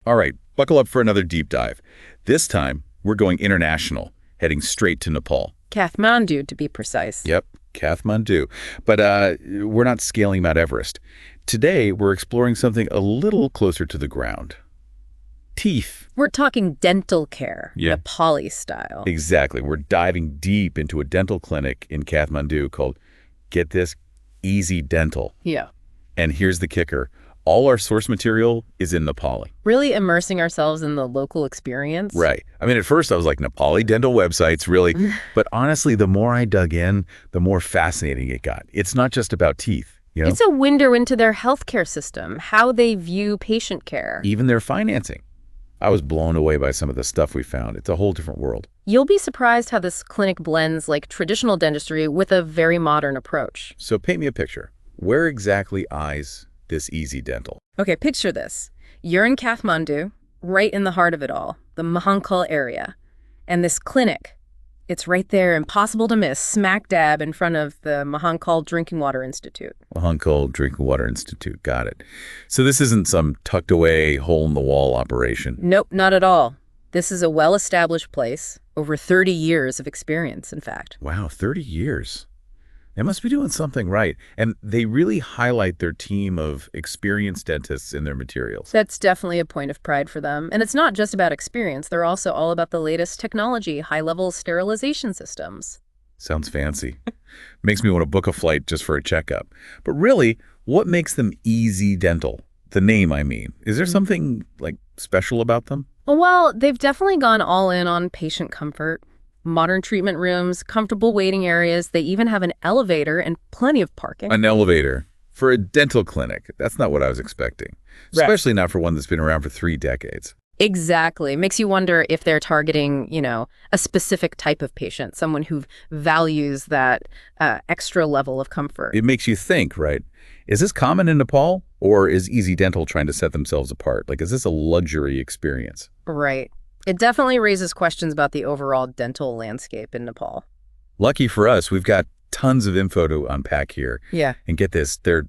All right, buckle up for another deep dive. This time, we're going international, heading straight to Nepal. Kathmandu, to be precise. Yep, Kathmandu. But we're not scaling Mount Everest. Today, we're exploring something a little closer to the ground. Teeth. We're talking dental care, Yeah. Nepali style. Exactly. We're diving deep into a dental clinic in Kathmandu called, get this, Easy Dental. Yeah. And here's the kicker. All our source material is in Nepali. Really immersing ourselves in the local experience. Right. I mean, at first I was like, Nepali dental websites, really? But honestly, the more I dug in, the more fascinating it got. It's not just about teeth, you know? It's a window into their healthcare system, how they view patient care. Even their financing. I was blown away by some of the stuff we found. It's a whole different world. You'll be surprised how this clinic blends like traditional dentistry with a very modern approach. So paint me a picture. Where exactly lies this Easy Dental? Okay, picture this. You're in Kathmandu, right in the heart of it all, the Mahankal area. And this clinic, it's right there, impossible to miss, smack dab in front of the Mahankal Drinking Water Institute. Mahankal Drinking Water Institute. Got it. So this isn't some tucked away, hole-in-the-wall operation. Nope, not at all. This is a well-established place, over 30 years of experience, in fact. Wow, 30 years. They must be doing something right. And they really highlight their team of experienced dentists in their materials. That's definitely a point of pride for them. And it's not just about experience. They're also all about the latest technology, high-level sterilization systems. Sounds fancy. Makes me want to book a flight just for a checkup. But really, what makes them Easy Dental? The name, I mean. Is there something, like, special about them? Well, they've definitely gone all in on patient comfort. Modern treatment rooms, comfortable waiting areas. They even have an elevator and plenty of parking. An elevator for a dental clinic. That's not what I was expecting. Right. Especially not for one that's been around for 3 decades. Exactly. Makes you wonder if they're targeting, a specific type of patient, someone who values that extra level of comfort. It makes you think, right? Is this common in Nepal? Or is Easy Dental trying to set themselves apart? Like, is this a luxury experience? Right. It definitely raises questions about the overall dental landscape in Nepal. Lucky for us, we've got tons of info to unpack here. Yeah. And get this, their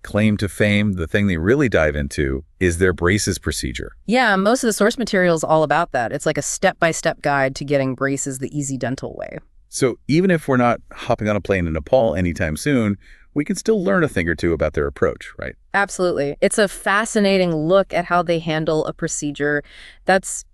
claim to fame, the thing they really dive into is their braces procedure. Yeah, most of the source material is all about that. It's like a step-by-step guide to getting braces the Easy Dental way. So even if we're not hopping on a plane in Nepal anytime soon, we can still learn a thing or two about their approach, right? Absolutely. It's a fascinating look at how they handle a procedure that's,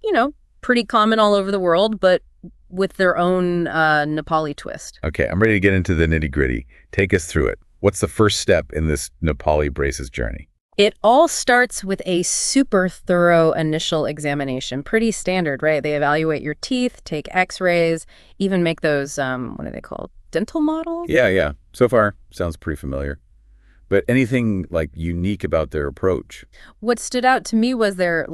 pretty common all over the world, but with their own Nepali twist. Okay, I'm ready to get into the nitty-gritty. Take us through it. What's the first step in this Nepali braces journey? It all starts with a super thorough initial examination. Pretty standard, right? They evaluate your teeth, take x-rays, even make those, what are they called? Dental models? Yeah. So far, sounds pretty familiar. But anything, unique about their approach? What stood out to me was their,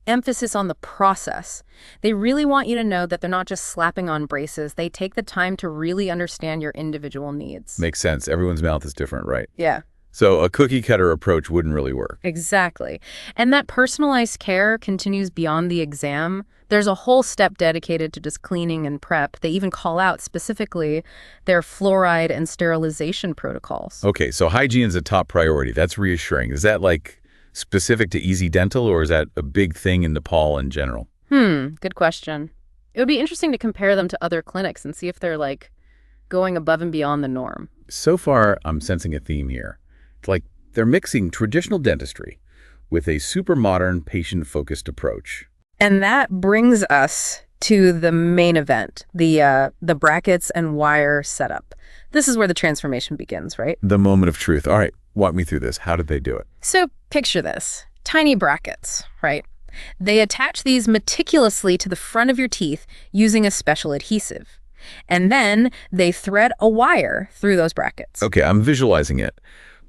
emphasis on the process. They really want you to know that they're not just slapping on braces. They take the time to really understand your individual needs. Makes sense. Everyone's mouth is different, right? Yeah. So a cookie-cutter approach wouldn't really work. Exactly. And that personalized care continues beyond the exam. There's a whole step dedicated to just cleaning and prep. They even call out specifically their fluoride and sterilization protocols. Okay, so hygiene is a top priority. That's reassuring. Is that specific to Easy Dental, or is that a big thing in Nepal in general? Good question. It would be interesting to compare them to other clinics and see if they're going above and beyond the norm. So far, I'm sensing a theme here. It's they're mixing traditional dentistry with a super modern, patient-focused approach. And that brings us to the main event, the brackets and wire setup. This is where the transformation begins, right? The moment of truth. All right, walk me through this. How did they do it? So picture this. Tiny brackets, right? They attach these meticulously to the front of your teeth using a special adhesive. And then they thread a wire through those brackets. Okay, I'm visualizing it.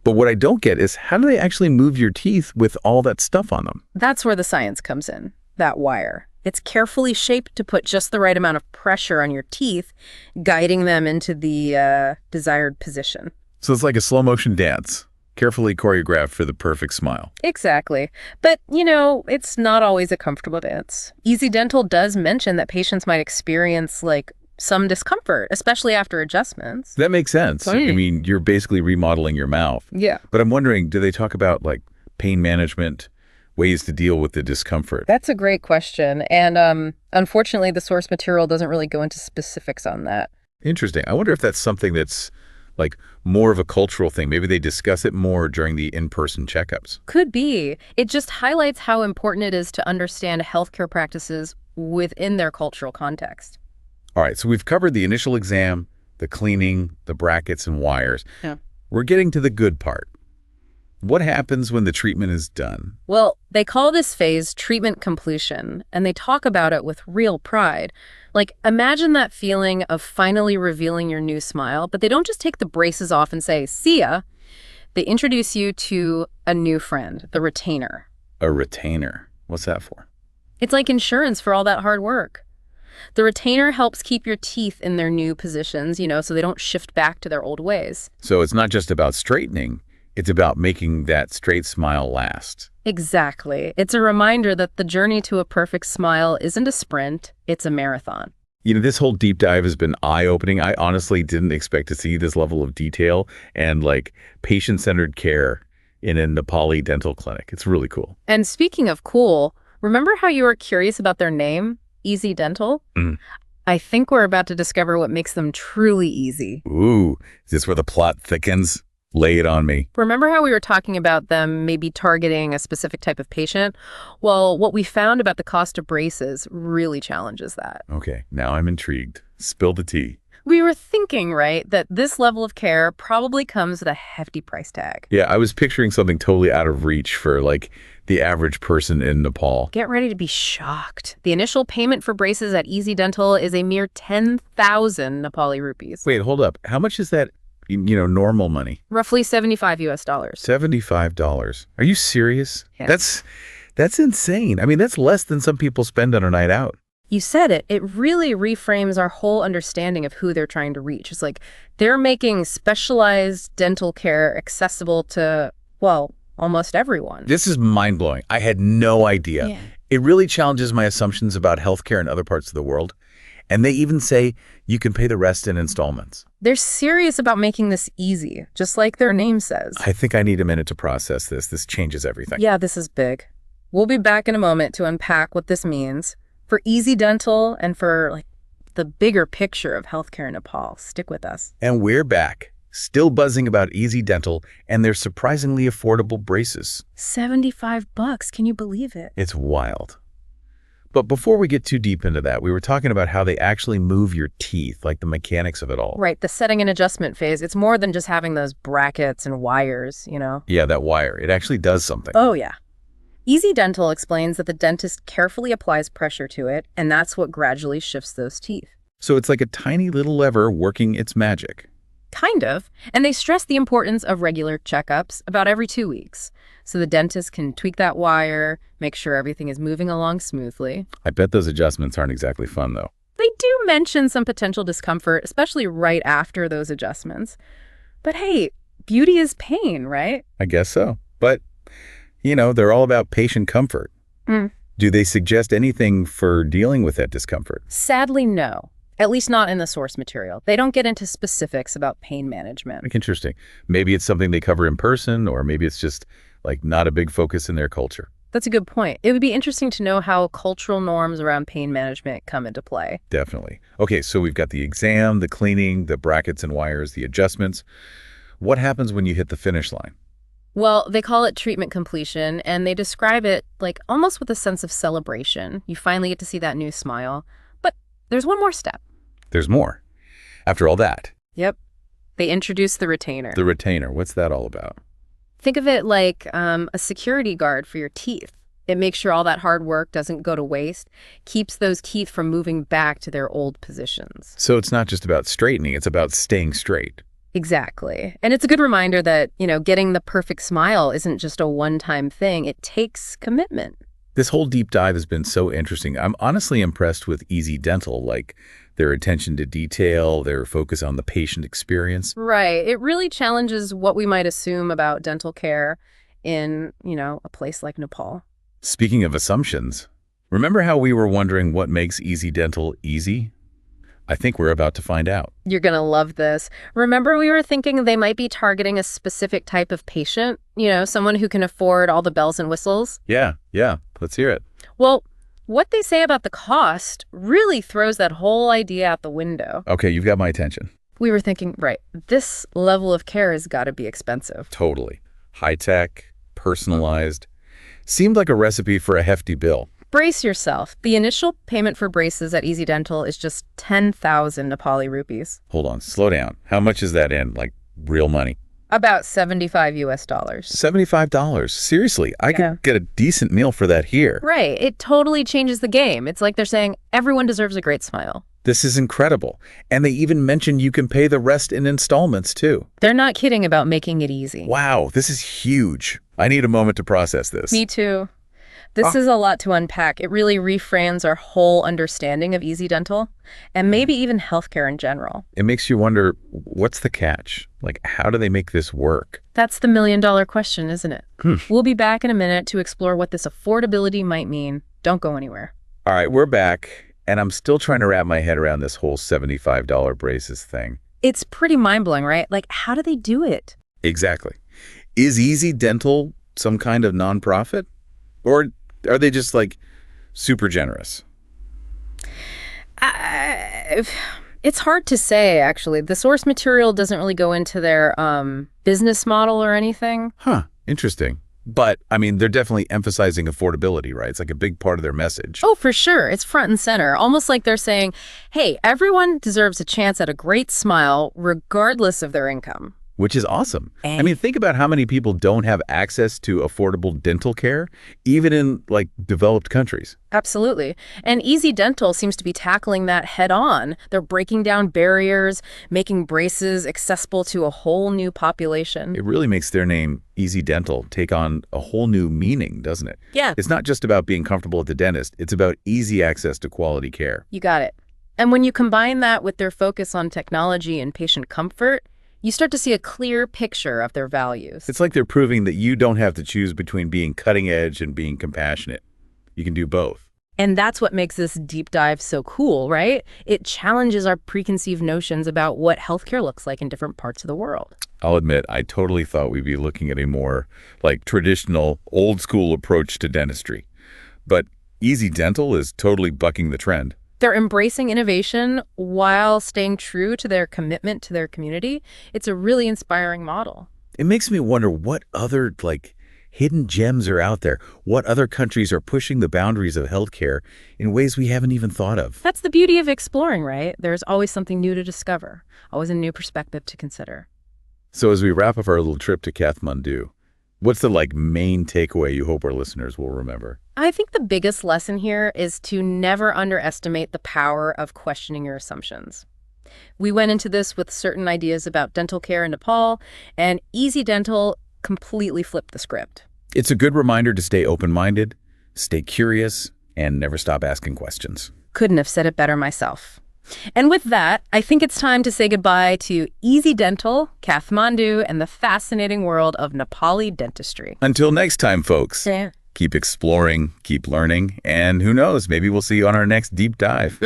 But what I don't get is, how do they actually move your teeth with all that stuff on them? That's where the science comes in, that wire. It's carefully shaped to put just the right amount of pressure on your teeth, guiding them into the desired position. So it's like a slow-motion dance, carefully choreographed for the perfect smile. Exactly. But, it's not always a comfortable dance. Easy Dental does mention that patients might experience, some discomfort, especially after adjustments. That makes sense. I mean, you're basically remodeling your mouth. Yeah. But I'm wondering, do they talk about, pain management, ways to deal with the discomfort. That's a great question. And unfortunately, the source material doesn't really go into specifics on that. Interesting. I wonder if that's something that's like more of a cultural thing. Maybe they discuss it more during the in-person checkups. Could be. It just highlights how important it is to understand healthcare practices within their cultural context. All right, so we've covered the initial exam, the cleaning, the brackets and wires. Yeah. We're getting to the good part. What happens when the treatment is done? Well, they call this phase treatment completion, and they talk about it with real pride. Like, imagine that feeling of finally revealing your new smile, but they don't just take the braces off and say, see ya. They introduce you to a new friend, the retainer. A retainer. What's that for? It's like insurance for all that hard work. The retainer helps keep your teeth in their new positions, so they don't shift back to their old ways. So it's not just about straightening, it's about making that straight smile last. Exactly. It's a reminder that the journey to a perfect smile isn't a sprint, it's a marathon. This whole deep dive has been eye-opening. I honestly didn't expect to see this level of detail and patient-centered care in a Nepali dental clinic. It's really cool. And speaking of cool, remember how you were curious about their name, Easy Dental? I think we're about to discover what makes them truly easy. Ooh, is this where the plot thickens? Lay it on me. Remember how we were talking about them maybe targeting a specific type of patient? Well, what we found about the cost of braces really challenges that. Okay, now I'm intrigued. Spill the tea. We were thinking, right, that this level of care probably comes with a hefty price tag. Yeah, I was picturing something totally out of reach for the average person in Nepal. Get ready to be shocked. The initial payment for braces at Easy Dental is a mere 10,000 Nepali rupees. Wait, hold up. How much is that, normal money? Roughly $75 US. $75. Are you serious? Yeah. That's insane. I mean, that's less than some people spend on a night out. You said it. It really reframes our whole understanding of who they're trying to reach. It's like they're making specialized dental care accessible to, well, almost everyone. This is mind-blowing. I had no idea. Yeah. It really challenges my assumptions about healthcare in other parts of the world. And they even say you can pay the rest in installments. They're serious about making this easy, just like their name says. I think I need a minute to process this. This changes everything. Yeah, this is big. We'll be back in a moment to unpack what this means for Easy Dental and for the bigger picture of healthcare in Nepal. Stick with us. And we're back, still buzzing about Easy Dental and their surprisingly affordable braces. $75, can you believe it? It's wild. But before we get too deep into that, we were talking about how they actually move your teeth, the mechanics of it all. Right, the setting and adjustment phase. It's more than just having those brackets and wires, Yeah, that wire. It actually does something. Oh, yeah. Easy Dental explains that the dentist carefully applies pressure to it, and that's what gradually shifts those teeth. So it's like a tiny little lever working its magic. Kind of. And they stress the importance of regular checkups about every 2 weeks. So the dentist can tweak that wire, make sure everything is moving along smoothly. I bet those adjustments aren't exactly fun, though. They do mention some potential discomfort, especially right after those adjustments. But hey, beauty is pain, right? I guess so. But, they're all about patient comfort. Do they suggest anything for dealing with that discomfort? Sadly, no. At least not in the source material. They don't get into specifics about pain management. Interesting. Maybe it's something they cover in person, or maybe it's just not a big focus in their culture. That's a good point. It would be interesting to know how cultural norms around pain management come into play. Definitely. Okay, so we've got the exam, the cleaning, the brackets and wires, the adjustments. What happens when you hit the finish line? Well, they call it treatment completion, and they describe it almost with a sense of celebration. You finally get to see that new smile. But there's one more step. There's more. After all that. Yep. They introduce the retainer. The retainer. What's that all about? Think of it like a security guard for your teeth. It makes sure all that hard work doesn't go to waste, keeps those teeth from moving back to their old positions. So it's not just about straightening, it's about staying straight. Exactly. And it's a good reminder that, getting the perfect smile isn't just a one-time thing. It takes commitment. This whole deep dive has been so interesting. I'm honestly impressed with Easy Dental, their attention to detail, their focus on the patient experience. Right. It really challenges what we might assume about dental care in, a place like Nepal. Speaking of assumptions, remember how we were wondering what makes Easy Dental easy? I think we're about to find out. You're going to love this. Remember we were thinking they might be targeting a specific type of patient? Someone who can afford all the bells and whistles? Yeah. Let's hear it. Well, what they say about the cost really throws that whole idea out the window. Okay, you've got my attention. We were thinking, right, this level of care has got to be expensive. Totally. High-tech, personalized. Seemed like a recipe for a hefty bill. Brace yourself. The initial payment for braces at Easy Dental is just 10,000 Nepali rupees. Hold on, slow down. How much is that in, like, real money? About 75 US dollars. $75? Seriously, I could get a decent meal for that here. Right. It totally changes the game. It's like they're saying everyone deserves a great smile. This is incredible. And they even mention you can pay the rest in installments, too. They're not kidding about making it easy. Wow, this is huge. I need a moment to process this. Me too. This is a lot to unpack. It really reframes our whole understanding of Easy Dental and maybe even healthcare in general. It makes you wonder, what's the catch? Like, how do they make this work? That's the million-dollar question, isn't it? We'll be back in a minute to explore what this affordability might mean. Don't go anywhere. All right, we're back, and I'm still trying to wrap my head around this whole $75 braces thing. It's pretty mind-blowing, right? Like, how do they do it? Exactly. Is Easy Dental some kind of nonprofit? Or are they just, like, super generous? It's hard to say, actually. The source material doesn't really go into their business model or anything. Huh. Interesting. But, I mean, they're definitely emphasizing affordability, right? It's like a big part of their message. Oh, for sure. It's front and center. Almost like they're saying, hey, everyone deserves a chance at a great smile regardless of their income. Which is awesome. I mean, think about how many people don't have access to affordable dental care, even in, like, developed countries. Absolutely. And Easy Dental seems to be tackling that head on. They're breaking down barriers, making braces accessible to a whole new population. It really makes their name, Easy Dental, take on a whole new meaning, doesn't it? Yeah. It's not just about being comfortable at the dentist. It's about easy access to quality care. You got it. And when you combine that with their focus on technology and patient comfort, you start to see a clear picture of their values. It's like they're proving that you don't have to choose between being cutting edge and being compassionate. You can do both. And that's what makes this deep dive so cool, right? It challenges our preconceived notions about what healthcare looks like in different parts of the world. I'll admit, I totally thought we'd be looking at a more, like, traditional, old-school approach to dentistry. But Easy Dental is totally bucking the trend. They're embracing innovation while staying true to their commitment to their community. It's a really inspiring model. It makes me wonder what other, like, hidden gems are out there. What other countries are pushing the boundaries of healthcare in ways we haven't even thought of? That's the beauty of exploring, right? There's always something new to discover, always a new perspective to consider. So as we wrap up our little trip to Kathmandu, what's the, like, main takeaway you hope our listeners will remember? I think the biggest lesson here is to never underestimate the power of questioning your assumptions. We went into this with certain ideas about dental care in Nepal, and Easy Dental completely flipped the script. It's a good reminder to stay open-minded, stay curious, and never stop asking questions. Couldn't have said it better myself. And with that, I think it's time to say goodbye to Easy Dental, Kathmandu, and the fascinating world of Nepali dentistry. Until next time, folks. Yeah. Keep exploring, keep learning, and who knows, maybe we'll see you on our next deep dive.